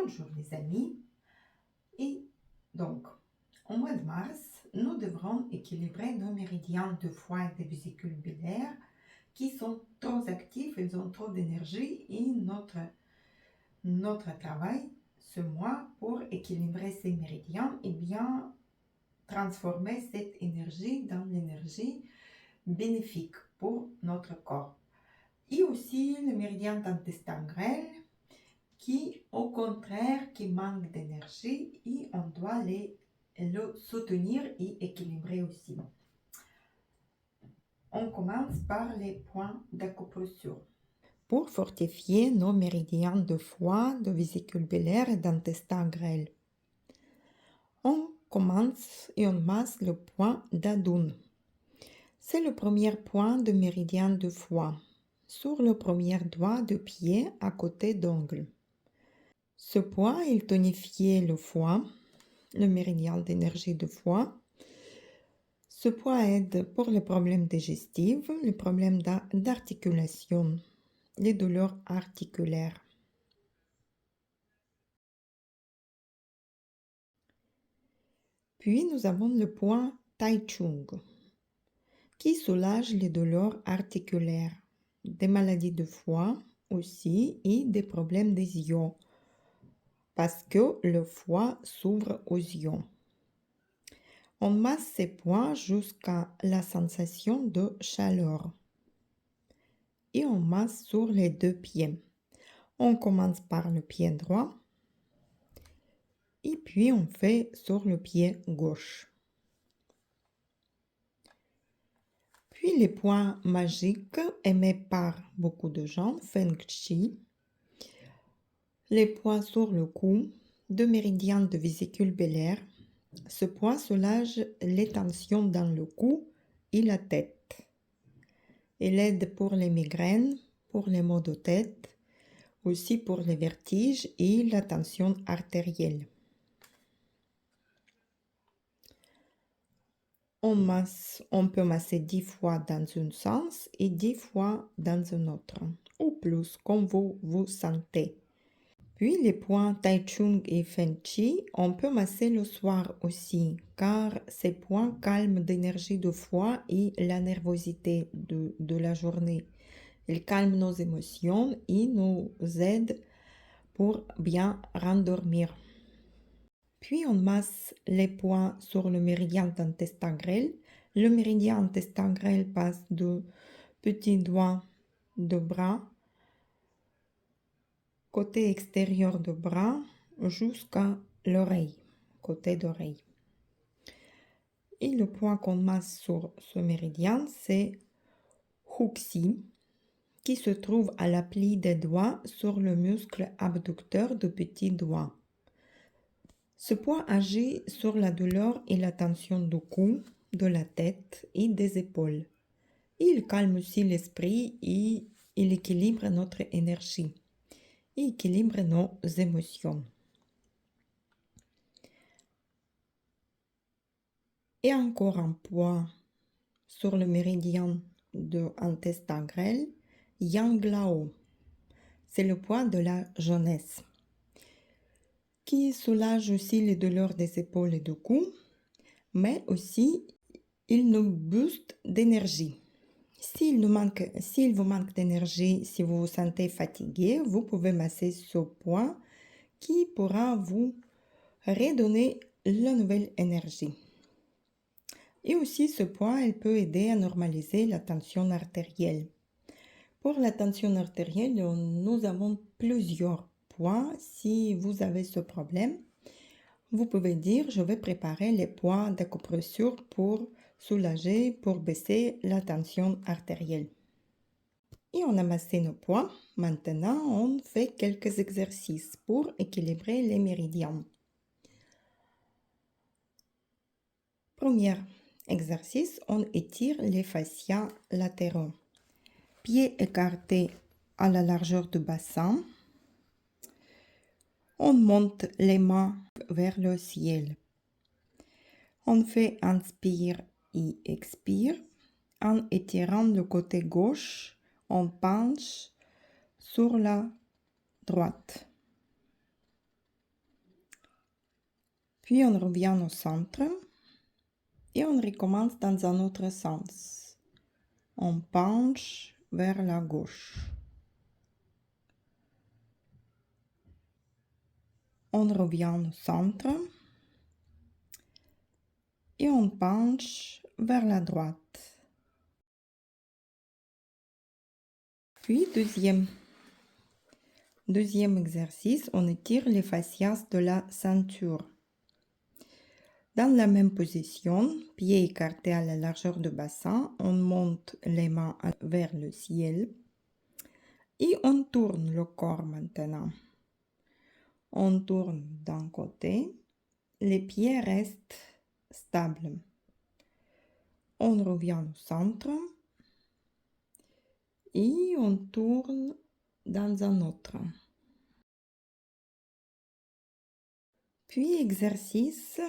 Bonjour les amis. Et donc, au mois de mars, nous devrons équilibrer nos méridiens de foie et des vésicules biliaires qui sont trop actifs, ils ont trop d'énergie et notre travail ce mois pour équilibrer ces méridiens et bien transformer cette énergie dans l'énergie bénéfique pour notre corps. Et aussi le méridien d'intestin grêle qui, au contraire, qui manque d'énergie et on doit le soutenir et équilibrer aussi. On commence par les points d'acupression. Pour fortifier nos méridiens de foie, de vésicule biliaire et d'intestin grêle, on commence et on masse le point d'Adun. C'est le premier point de méridien de foie, sur le premier doigt de pied à côté d'ongle. Ce point, il tonifiait le foie, le méridien d'énergie de foie. Ce point aide pour les problèmes digestifs, les problèmes d'articulation, les douleurs articulaires. Puis nous avons le point Tai Chung, qui soulage les douleurs articulaires, des maladies de foie aussi et des problèmes des ions, parce que le foie s'ouvre aux ions. On masse ces points jusqu'à la sensation de chaleur. Et on masse sur les deux pieds. On commence par le pied droit. Et puis on fait sur le pied gauche. Puis les points magiques aimés par beaucoup de gens, Feng Chi. Les points sur le cou, deux méridiens de vésicule biliaire. Ce point soulage les tensions dans le cou et la tête. Il aide pour les migraines, pour les maux de tête, aussi pour les vertiges et la tension artérielle. On peut masser 10 fois dans un sens et 10 fois dans un autre, ou plus, comme vous vous sentez. Puis les points Tai Chung et Feng Chi, on peut masser le soir aussi, car ces points calment l'énergie du foie et la nervosité de la journée. Ils calment nos émotions et nous aident pour bien rendormir. Puis on masse les points sur le méridien d'intestin grêle. Le méridien intestin grêle passe de petit doigt de bras, côté extérieur de bras, jusqu'à l'oreille, côté d'oreille. Et le point qu'on masse sur ce méridien, c'est Huxi, qui se trouve à la plie des doigts sur le muscle abducteur du petit doigt. Ce point agit sur la douleur et la tension du cou, de la tête et des épaules. Il calme aussi l'esprit et il équilibre notre énergie. Il équilibre nos émotions. Et encore un point sur le méridien de intestin grêle, Yang Lao. C'est le point de la jeunesse, qui soulage aussi les douleurs des épaules et du cou, mais aussi il nous booste d'énergie. S'il vous manque d'énergie, si vous vous sentez fatigué, vous pouvez masser ce point qui pourra vous redonner la nouvelle énergie. Et aussi ce point, il peut aider à normaliser la tension artérielle. Pour la tension artérielle, nous avons plusieurs points. Si vous avez ce problème, vous pouvez dire, je vais préparer les points d'acupressure pour soulager, pour baisser la tension artérielle. Et on a massé nos points. Maintenant, on fait quelques exercices pour équilibrer les méridiens. Premier exercice, on étire les fascias latéraux. Pieds écartés à la largeur du bassin. On monte les mains vers le ciel. On fait inspire et expire. En étirant le côté gauche, on penche sur la droite. Puis on revient au centre et on recommence dans un autre sens. On penche vers la gauche. On revient au centre et on penche vers la droite. Puis deuxième exercice, on étire les fascias de la ceinture. Dans la même position, pieds écartés à la largeur du bassin, on monte les mains vers le ciel et on tourne le corps maintenant. On tourne d'un côté, les pieds restent stables. On revient au centre et on tourne dans un autre. Puis exercice,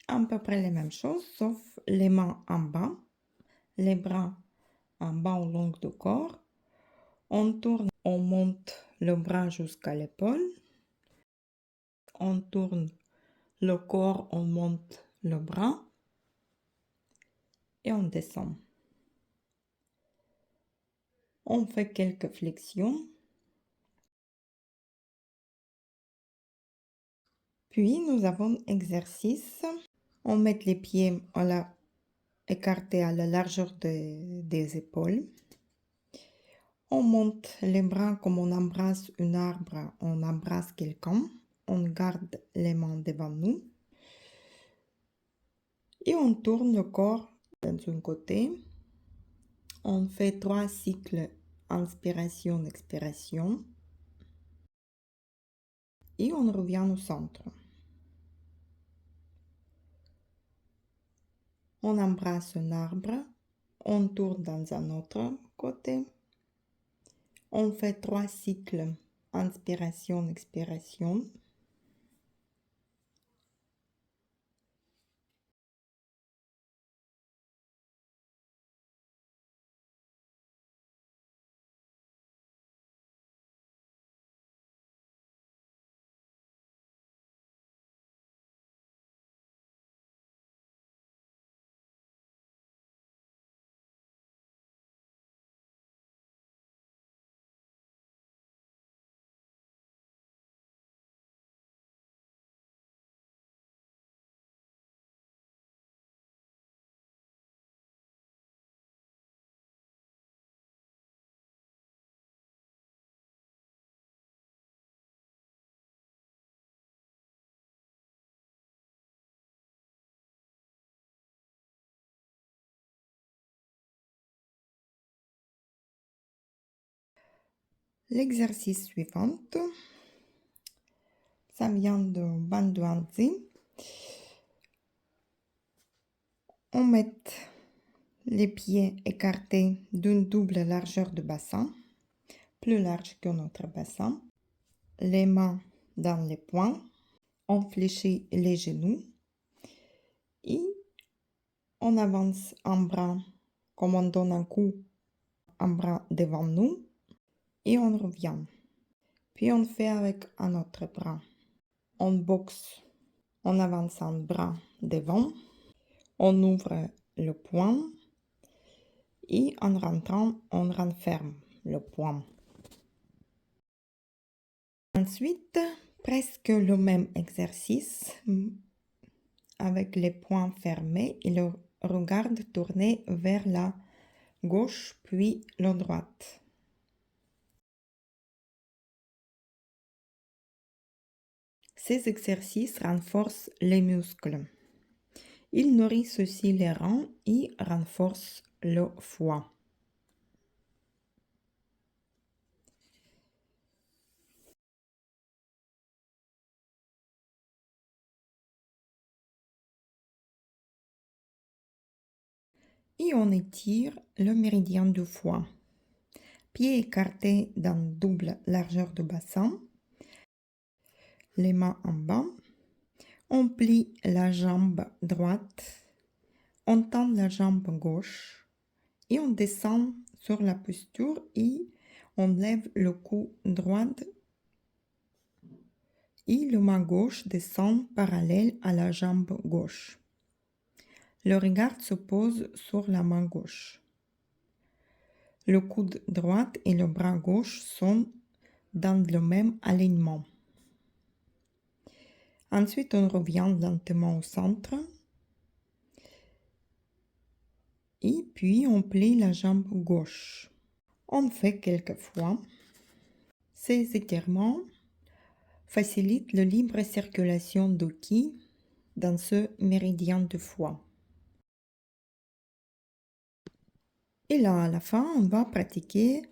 à peu près les mêmes choses, sauf les mains en bas, les bras en bas au long du corps. On tourne, on monte le bras jusqu'à l'épaule. On tourne le corps, on monte le bras et on descend. On fait quelques flexions. Puis nous avons exercice. On met les pieds écartés à la largeur des épaules. On monte les bras comme on embrasse un arbre, on embrasse quelqu'un. On garde les mains devant nous. Et on tourne le corps dans un côté. On fait 3 cycles inspiration, expiration. Et on revient au centre. On embrasse un arbre. On tourne dans un autre côté. On fait 3 cycles inspiration, expiration. L'exercice suivant, ça vient de Bandhuanzi. On met les pieds écartés d'une double largeur de bassin, plus large que notre bassin. Les mains dans les poings. On fléchit les genoux. Et on avance un bras comme on donne un coup, un bras devant nous. Et on revient. Puis on fait avec un autre bras. On boxe en avançant le bras devant. On ouvre le poing. Et en rentrant, on renferme le poing. Ensuite, presque le même exercice avec les poings fermés et le regard tourné vers la gauche puis la droite. Ces exercices renforcent les muscles. Ils nourrissent aussi les reins et renforcent le foie. Et on étire le méridien du foie. Pieds écartés dans double largeur de bassin. Les mains en bas. On plie la jambe droite. On tend la jambe gauche. Et on descend sur la posture et on lève le cou droit et le main gauche descend parallèle à la jambe gauche. Le regard se pose sur la main gauche. Le coude droit et le bras gauche sont dans le même alignement. Ensuite, on revient lentement au centre. Et puis, on plie la jambe gauche. On fait quelques fois. Ces étirements facilitent la libre circulation du ki dans ce méridien de foie. Et là, à la fin, on va pratiquer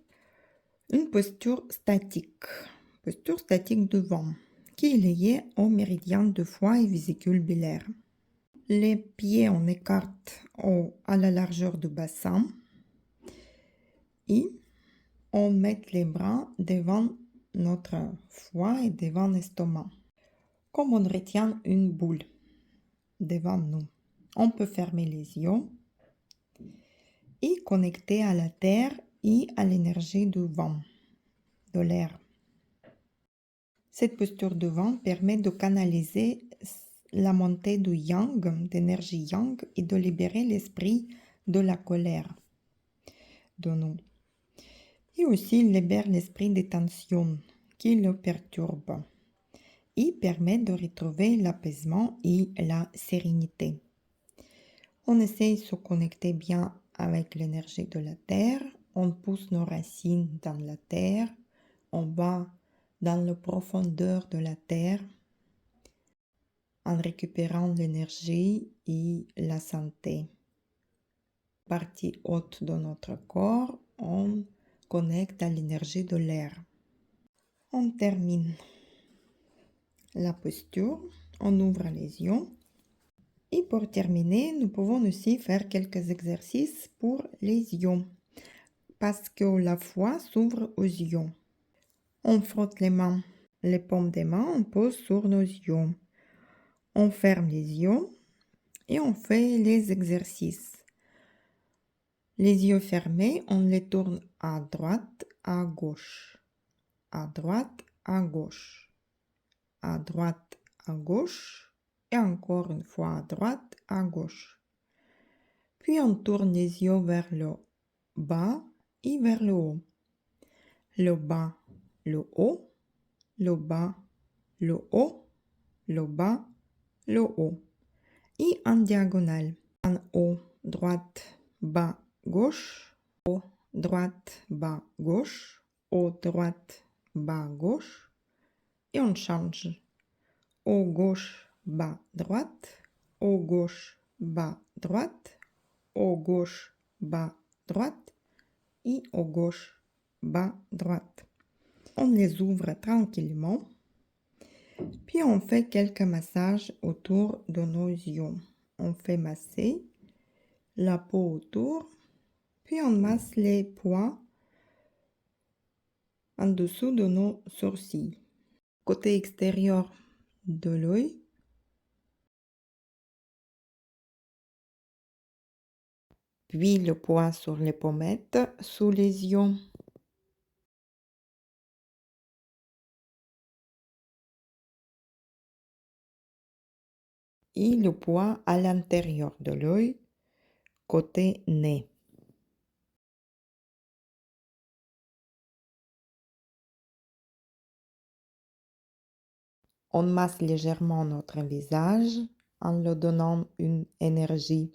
une posture statique devant, qui est liée au méridien de foie et vésicule biliaire. Les pieds, on écarte à la largeur du bassin et on met les bras devant notre foie et devant l'estomac. Comme on retient une boule devant nous, on peut fermer les yeux et connecter à la terre et à l'énergie du vent, de l'air. Cette posture de vent permet de canaliser la montée du yang, d'énergie yang, et de libérer l'esprit de la colère de nous. Et aussi libère l'esprit des tensions qui le perturbent et permet de retrouver l'apaisement et la sérénité. On essaie de se connecter bien avec l'énergie de la terre, on pousse nos racines dans la terre, on va dans la profondeur de la terre en récupérant l'énergie et la santé. Partie haute de notre corps, on connecte à l'énergie de l'air. On termine la posture, on ouvre les yeux. Et pour terminer, nous pouvons aussi faire quelques exercices pour les yeux, parce que la foi s'ouvre aux yeux. On frotte les mains, les paumes des mains, on pose sur nos yeux. On ferme les yeux et on fait les exercices. Les yeux fermés, on les tourne à droite, à gauche, à droite, à gauche, à droite, à gauche. Et encore une fois à droite, à gauche. Puis on tourne les yeux vers le bas et vers le haut. Le bas, le haut, le bas, le haut, le bas, le haut. Et en diagonale. En haut, droite, bas, gauche. Haut, droite, bas, gauche. Haut, droite, bas, gauche. Et on change. Haut, gauche, bas, droite. Haut, gauche, bas, droite. Haut, gauche, bas, droite. Et haut, gauche, bas, droite. On les ouvre tranquillement. Puis on fait quelques massages autour de nos yeux. On fait masser la peau autour. Puis on masse les poings en dessous de nos sourcils. Côté extérieur de l'œil. Puis le poing sur les pommettes, sous les yeux. Et le poing à l'intérieur de l'œil, côté nez. On masse légèrement notre visage en lui donnant une énergie.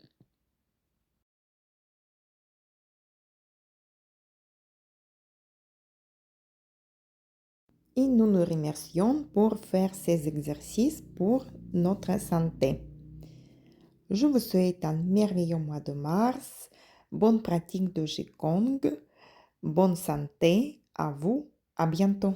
Et nous nous remercions pour faire ces exercices pour notre santé. Je vous souhaite un merveilleux mois de mars, bonne pratique de Qigong, bonne santé à vous, à bientôt.